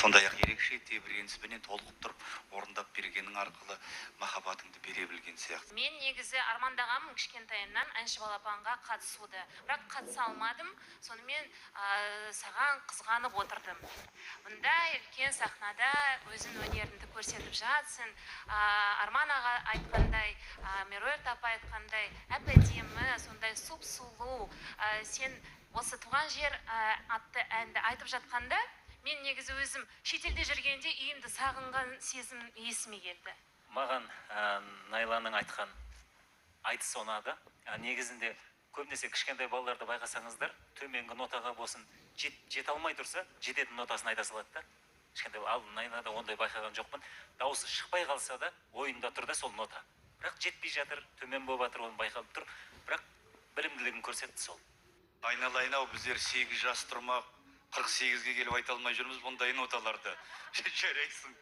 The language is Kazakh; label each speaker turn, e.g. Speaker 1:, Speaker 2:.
Speaker 1: сондай-ақ ерекше тебіренісіменен толқып тұрып орындап бергенің арқылы махаббатыңды бере білген сияқты.
Speaker 2: Мен негізі армандағанмын кішкентайымнан әнші балапанға қатысуды, бірақ қатыса алмадым. Сонымен саған қызғанып отырдым. Мұнда үлкен сахнада өзін өнеріңді көрсетіп жатсың. Арман аға айтқандай, Меруерт апа айтқандай, әп-әдемі, сондай сұп-сұлу. Сен осы туған жер атты әнді айтып жатқанда, мен негізі өзім шетелде жүргенде үйімді сағынған сезім есіме келді.
Speaker 3: Маған Найланың айтқан айтысы ұнады. Негізінде көбінесе кішкентай балаларды байқасаңыздар, төменгі нотаға болсын, жете алмай тұрса, жететін нотасын айта салады да. Кішкентай ал Найлада ондай байқаған жоқпын. Дауысы шықпай қалса да, ойында тұр да сол нота. Бірақ жетпей жатыр, төмен болып жатыр, оны байқалып тұр. Бірақ білімділігін көрсетті сол.
Speaker 1: Айналайын-ау, біздер 8 жас тұрмақ, 48-ге келіп айта алмай жүрміз бұндай ноталарды. Жарайсың.